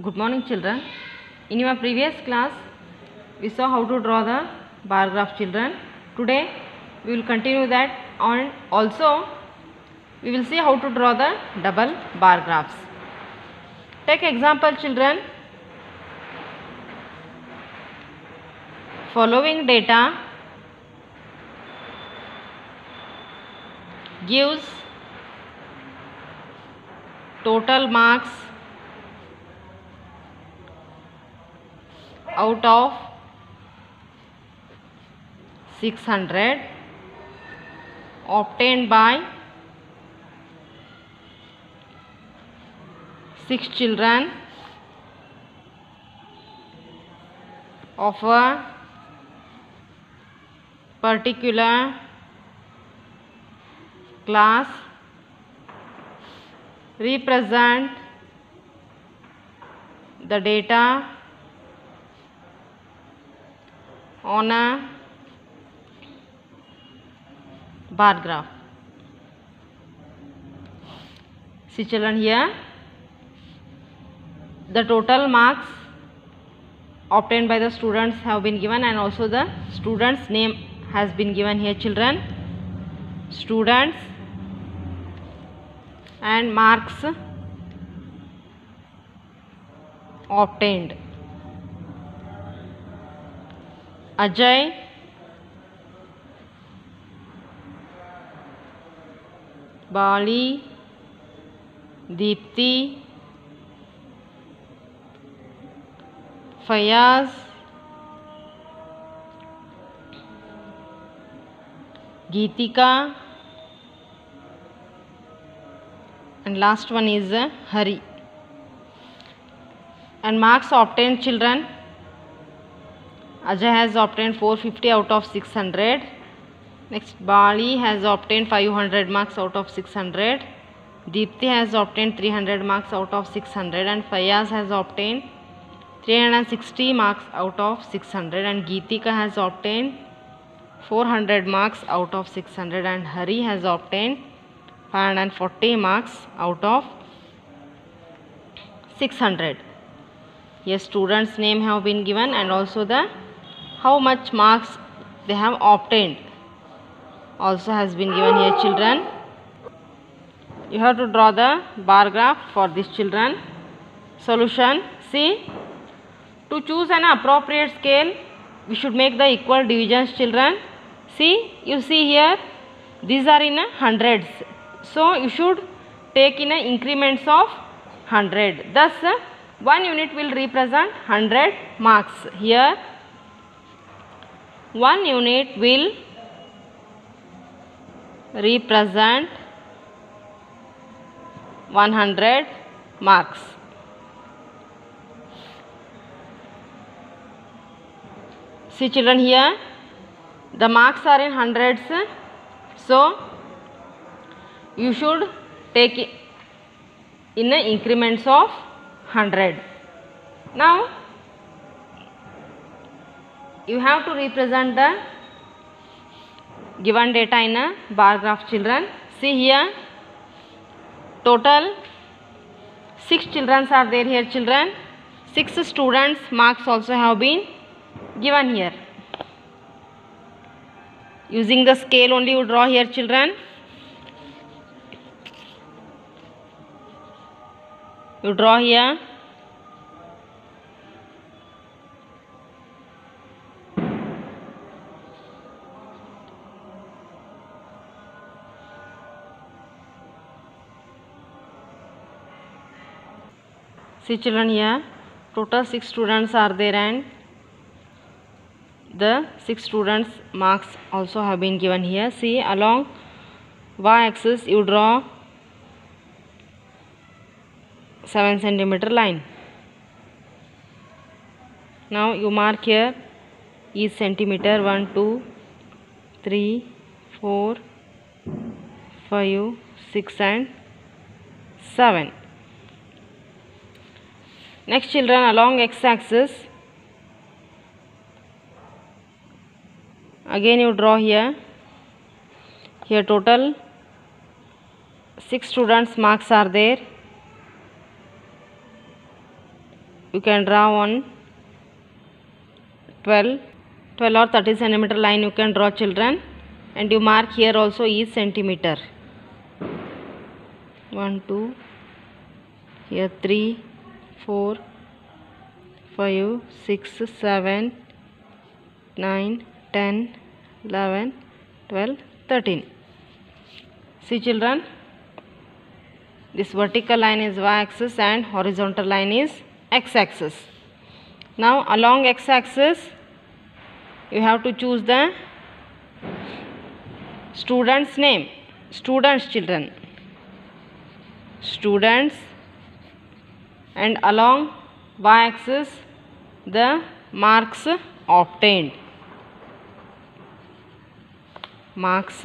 Good morning, children. In your previous class, we saw how to draw the bar graph, children. Today, we will continue that, and also we will see how to draw the double bar graphs. Take example, children. Following data gives total marks out of 600 obtained by 6 children of a particular class. Represent the data on a bar graph. See, children, here the total marks obtained by the students have been given, and also the student's name has been given here, children. Students and marks obtained. Ajay, Bali, Deepti, Fayaz, Geetika, and last one is Hari. And marks obtained, children. Ajay has obtained 450 out of 600. Next, Bali has obtained 500 marks out of 600. Deepti has obtained 300 marks out of 600, and Fayaz has obtained 360 marks out of 600, and Geetika has obtained 400 marks out of 600, and Hari has obtained 540 marks out of 600. Here students' name have been given, and also the how much marks they have obtained also has been given here, children. You have to draw the bar graph for these children. Solution. See, to choose an appropriate scale, we should make the equal divisions, children. See, you see here, these are in hundreds. So, you should take in increments of 100. Thus, 1 unit will represent 100 marks. Here, 1 unit will represent 100 marks. See, children, here the marks are in hundreds, so you should take in increments of 100. Now you have to represent the given data in a bar graph, children. See here, total 6 children are there here, children. 6 students marks also have been given here. Using the scale only you draw here, children. You draw here. See, children, here total 6 students are there, and the 6 students marks also have been given here. See, along y-axis you draw 7 centimeter line. Now you mark here each centimeter 1, 2, 3, 4, 5, 6 and 7. Next, children, along x-axis again you draw here. Here total 6 students marks are there. you can draw on 12 or 30 centimeter line you can draw, children, and you mark here also each centimeter. 1 2 here 3 4 5 6 7 9 10 11 12 13. See children, this vertical line is y-axis and horizontal line is x-axis. Now along x-axis you have to choose the student's name. Students, children. Students. And along y-axis the marks obtained. Marks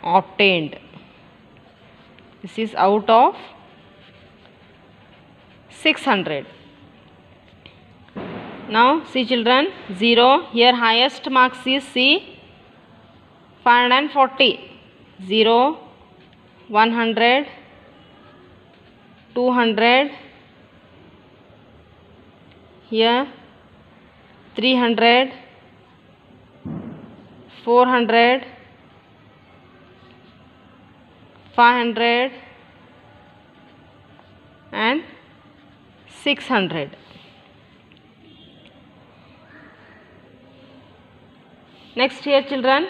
obtained. This is out of 600. Now see children, 0, here highest marks is C 540. 0, 100, 200, here 300, 400, 500 and 600. Next here children,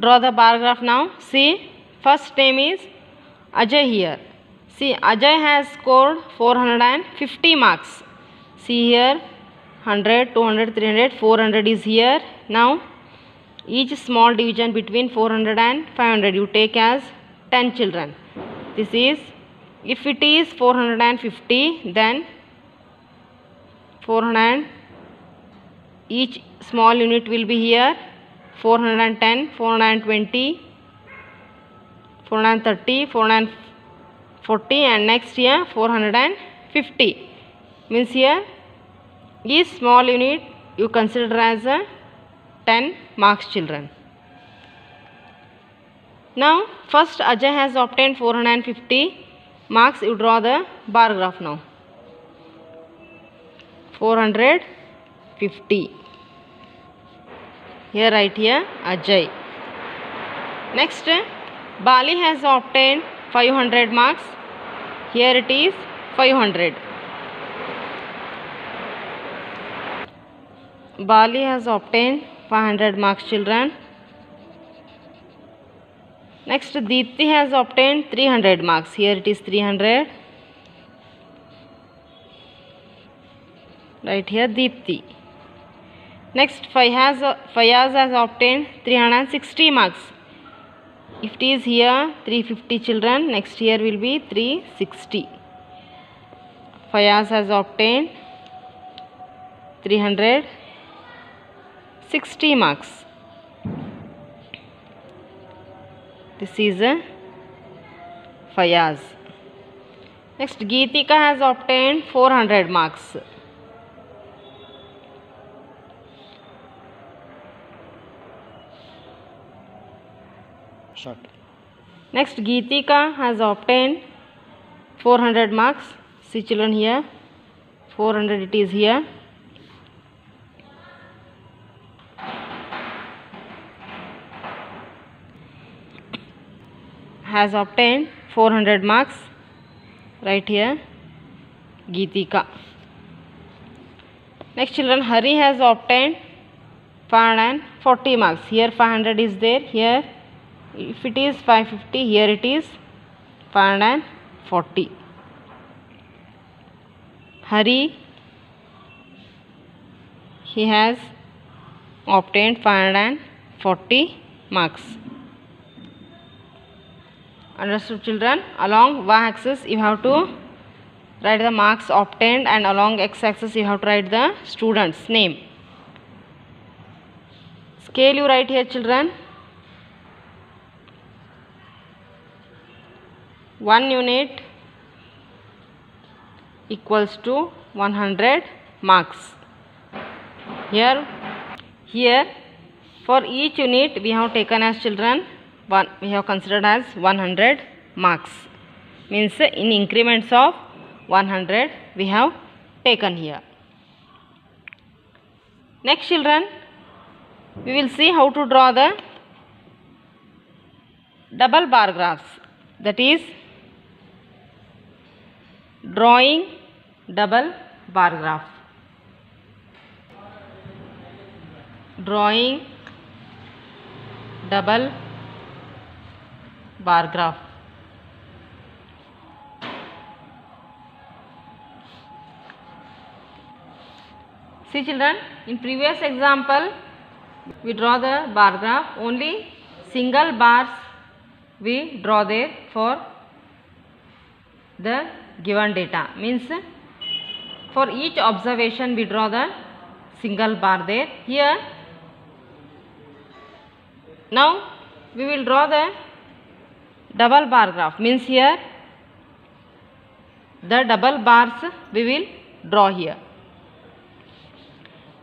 draw the bar graph now. See, first name is Ajay here. See, Ajay has scored 450 marks. See here 100, 200, 300, 400 is here. Now each small division between 400 and 500 you take as 10 children. This is, if it is 450, then 400, each small unit will be here 410, 420, 430, 440 and next here 450. Means here each small unit you consider as a 10 marks children. Now first Ajay has obtained 450 marks. You draw the bar graph now. 450. Here write here Ajay. Next Bali has obtained 500 marks. Here it is 500. Bali has obtained 500 marks children. Next Deepti has obtained 300 marks. Here it is 300. Right here Deepti. Next Fayaz has obtained 360 marks. If it is here 350 children, next here will be 360. Fayaz has obtained 360 marks. This is Fayaz. Next Geetika has obtained 400 marks. Short. Next Geetika has obtained 400 marks. See children here 400 it is here. Has obtained 400 marks. Right here Geetika. Next children, Hari has obtained 540 marks. Here 500 is there. Here if it is 550, here it is 540. Hari, he has obtained 540 marks. Understood children? Along y-axis you have to write the marks obtained and along x-axis you have to write the student's name. Scale you write here children. 1 unit equals to 100 marks. Here for each unit we have taken as children we have considered as 100 marks. Means in increments of 100 we have taken here. Next children, we will see how to draw the double bar graphs, that is drawing double bar graph. Drawing double bar graph. See children, in previous example we draw the bar graph, only single bars we draw there for the given data, means for each observation we draw the single bar there. Here now we will draw the double bar graph, means here the double bars we will draw here.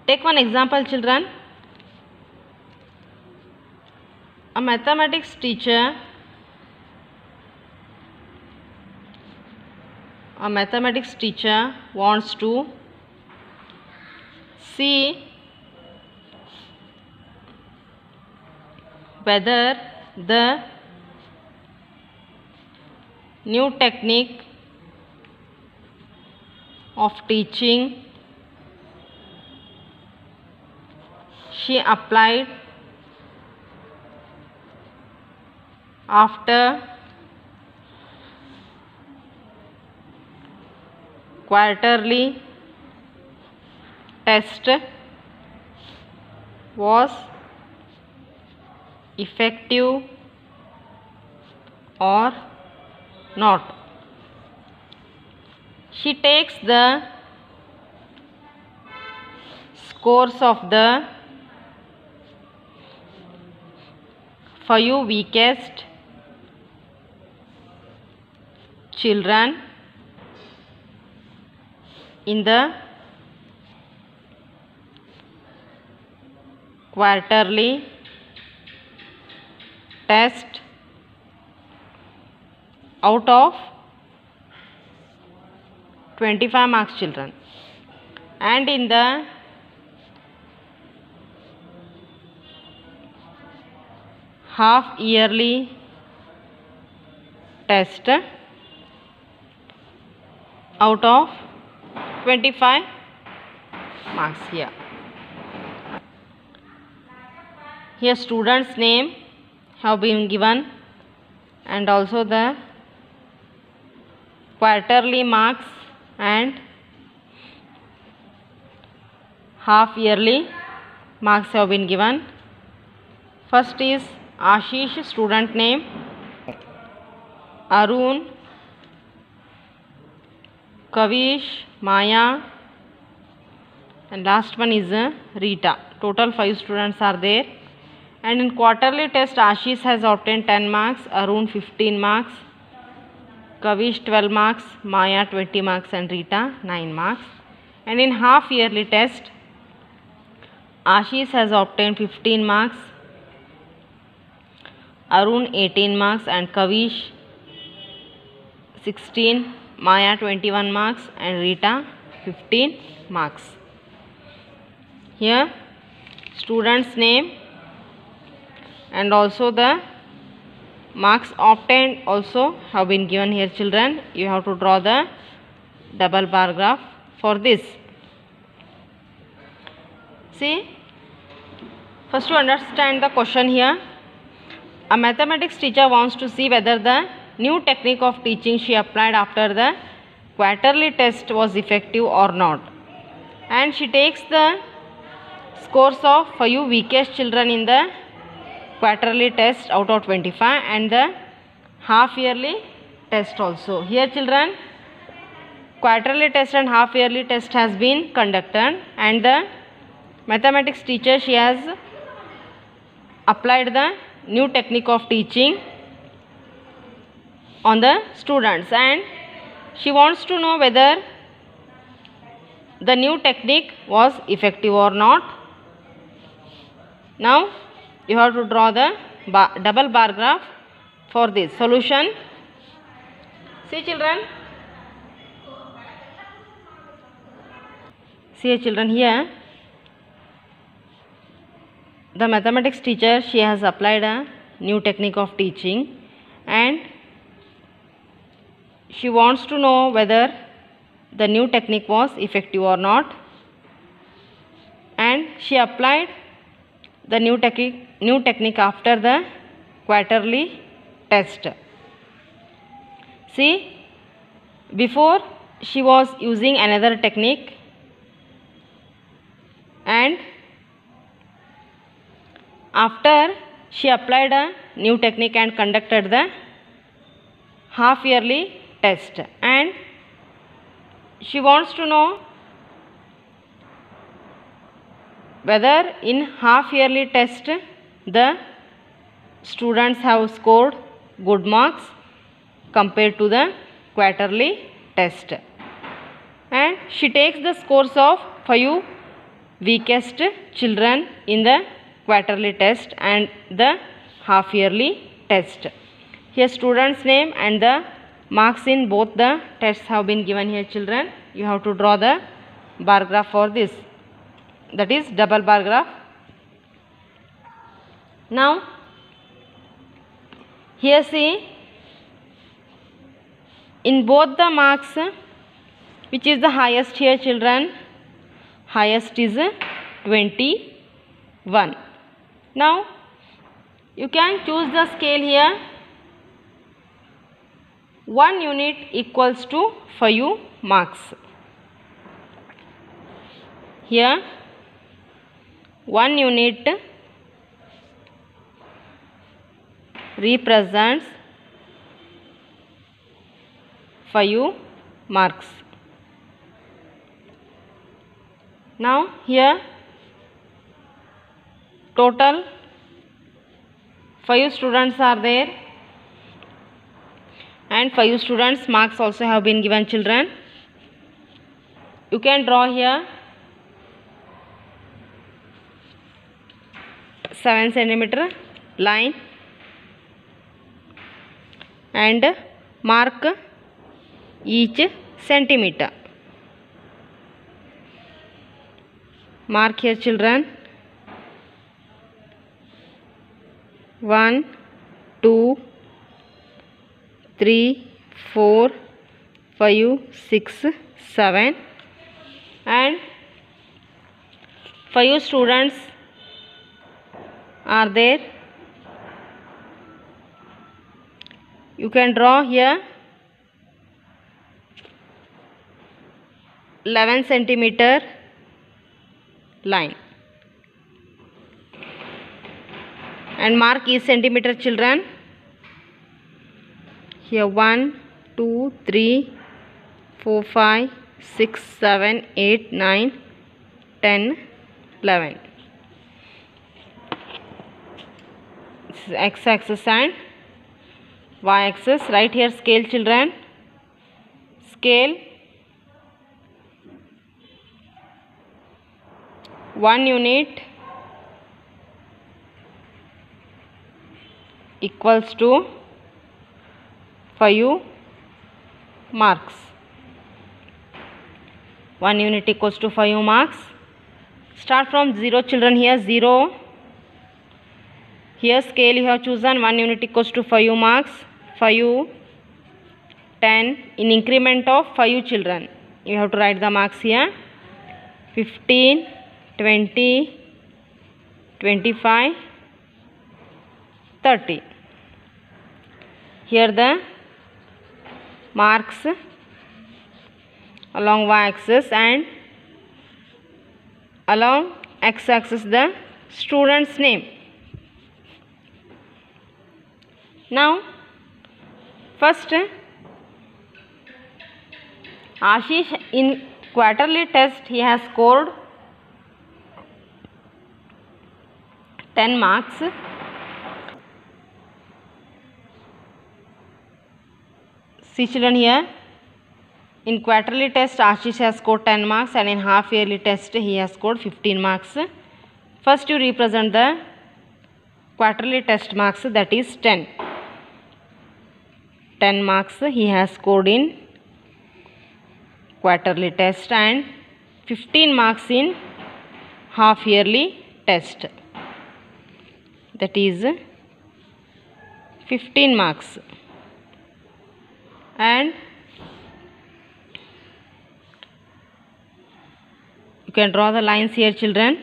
Take one example children. A mathematics teacher wants to see whether the new technique of teaching she applied after quarterly test was effective or not. She takes the scores of the 5 weakest children in the quarterly test out of 25 marks children, and in the half yearly test out of 25 marks. Here students' name have been given and also the quarterly marks and half yearly marks have been given. First is Ashish, student name, Arun, Kavish, Maya, and last one is Rita. Total 5 students are there. And in quarterly test Ashish has obtained 10 marks, Arun 15 marks, Kavish 12 marks, Maya 20 marks and Rita 9 marks. And in half yearly test Ashish has obtained 15 marks, Arun 18 marks and Kavish 16, Maya 21 marks and Rita 15 marks. Here student's name and also the marks obtained also have been given here children. You have to draw the double bar graph for this. See, first to understand the question here. A mathematics teacher wants to see whether the new technique of teaching she applied after the quarterly test was effective or not. And she takes the scores of 5 weakest children in the quarterly test out of 25 and the half yearly test also. Here children, quarterly test and half yearly test has been conducted and the mathematics teacher, she has applied the new technique of teaching on the students and she wants to know whether the new technique was effective or not. Now you have to draw the double bar graph for this. Solution. See children, See children, here the mathematics teacher, she has applied a new technique of teaching and she wants to know whether the new technique was effective or not, and she applied the new technique after the quarterly test. See, before she was using another technique and after she applied a new technique and conducted the half yearly test, and she wants to know whether in half yearly test the students have scored good marks compared to the quarterly test, and she takes the scores of 5 weakest children in the quarterly test and the half yearly test. Here students name and the marks in both the tests have been given here children. You have to draw the bar graph for this, that is double bar graph. Now here see, in both the marks, which is the highest here children? Highest is 21. Now you can choose the scale here. 1 unit equals to 5 marks. Here 1 unit represents 5 marks. Now here total 5 students are there and 5 students marks also have been given children. You can draw here 7 centimeter line and mark each centimeter. Mark here children 1, 2, 3, 4, 5, 6, 7 and 5 students are there. You can draw here 11 centimeter line and mark each centimeter children. Here 1, 2, 3, 4, 5, 6, 7, 8, 9, 10, 11. This is x-axis and y-axis. Right here scale children. Scale 1 unit equals to 5 marks. 1 unit equals to 5 marks. Start from 0 children. Here 0. Here scale you have chosen 1 unit equals to 5 marks. 5, 10 in increment of 5 children. You have to write the marks here. 15, 20, 25, 30. Here the marks along y-axis and along x-axis the student's name. Now first Ashish in quarterly test he has scored 10 marks. See children, here in quarterly test Ashish has scored 10 marks and in half yearly test he has scored 15 marks. First you represent the quarterly test marks, that is 10. 10 marks he has scored in quarterly test and 15 marks in half yearly test. That is 15 marks. And you can draw the lines here, children.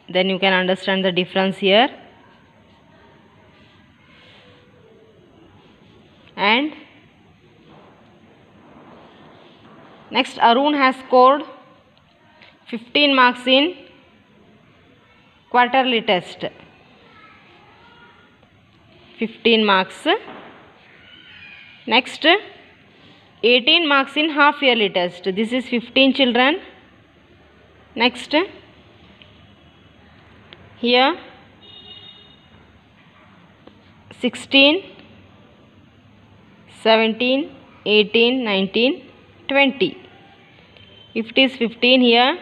Then you can understand the difference here. And next, Arun has scored 15 marks in quarterly test. 15 marks. Next, 18 marks in half yearly test. This is 15, children. Next, here 16, 17, 18, 19, 20. If it is 15 here,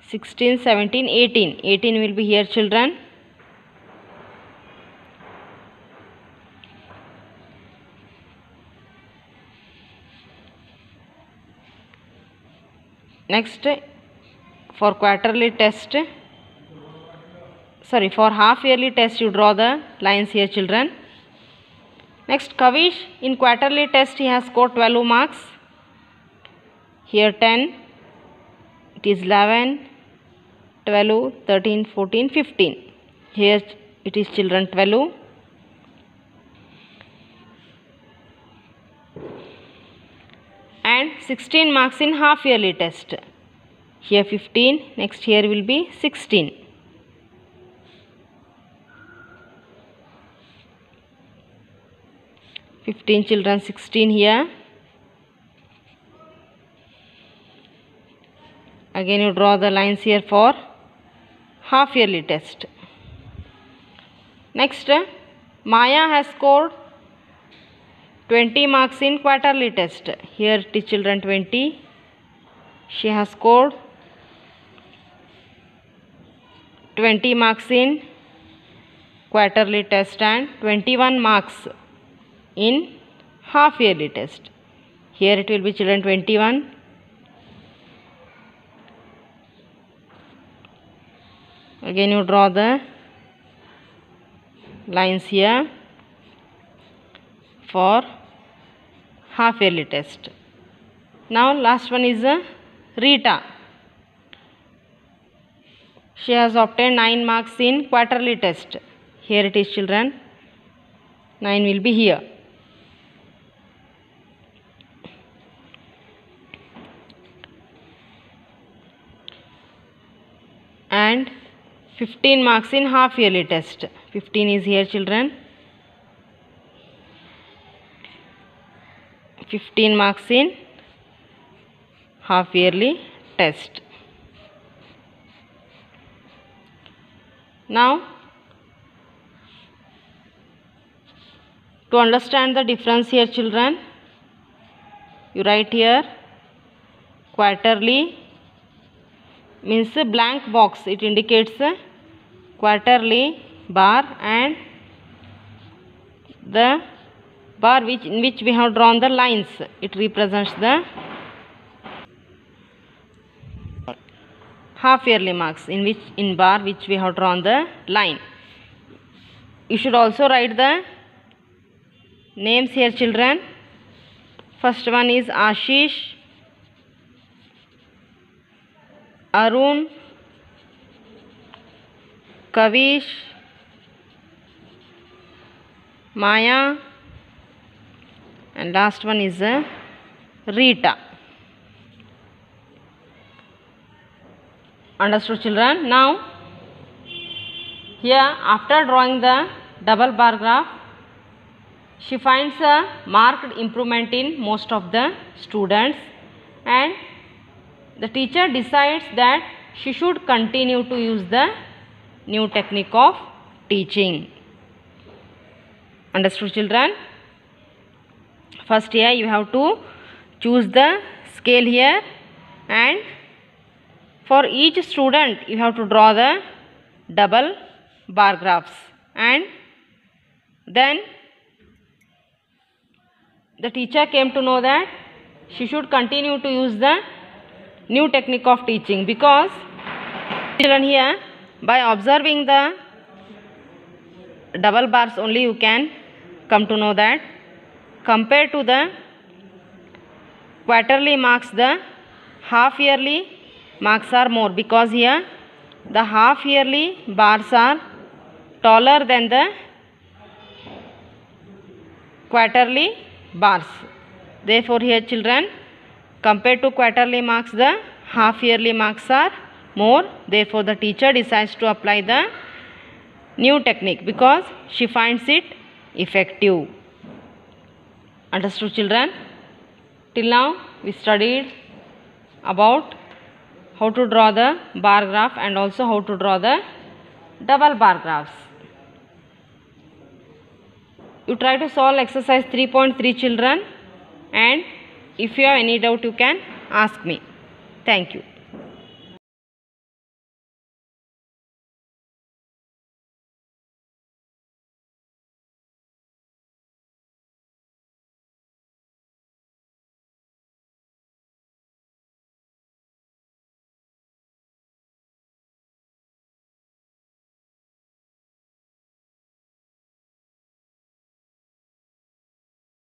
16, 17, 18. 18 will be here, children. Next, for quarterly test, for half yearly test, you draw the lines here, children. Next, Kavish, in quarterly test he has scored 12 marks. Here 10, it is 11, 12, 13, 14, 15. Here it is, children, 12. And 16 marks in half yearly test. Here 15, next here will be 16. Children, 16 here. Again you draw the lines here for half yearly test. Next, Maya has scored 20 marks in quarterly test. Here it is, children, 20. She has scored 20 marks in quarterly test and 21 marks in half yearly test. Here it will be, children, 21. Again you draw the lines here for half yearly test. Now last one is Rita. She has obtained 9 marks in quarterly test. Here it is, children. 9 will be here. And 15 marks in half yearly test. 15 is here, children. 15 marks in half yearly test. Now, to understand the difference here, children, you write here quarterly means a blank box. It indicates a quarterly bar, and the bar in which we have drawn the lines, it represents the half yearly marks in bar which we have drawn the line. You should also write the names here, children. First one is Ashish, Arun, Kavish, Maya, and last one is Rita. Understood, children? Now, here after drawing the double bar graph, she finds a marked improvement in most of the students, and the teacher decides that she should continue to use the new technique of teaching. Understood, children? First, here you have to choose the scale here, and for each student you have to draw the double bar graphs, and then the teacher came to know that she should continue to use the new technique of teaching, because children here by observing the double bars only you can come to know that compared to the quarterly marks, the half yearly marks are more, because here the half yearly bars are taller than the quarterly bars. Therefore here children, compared to quarterly marks, the half yearly marks are more. Therefore the teacher decides to apply the new technique because she finds it effective. Understood children? Till now we studied about how to draw the bar graph and also how to draw the double bar graphs. You try to solve exercise 3.3 children, and if you have any doubt you can ask me. Thank you.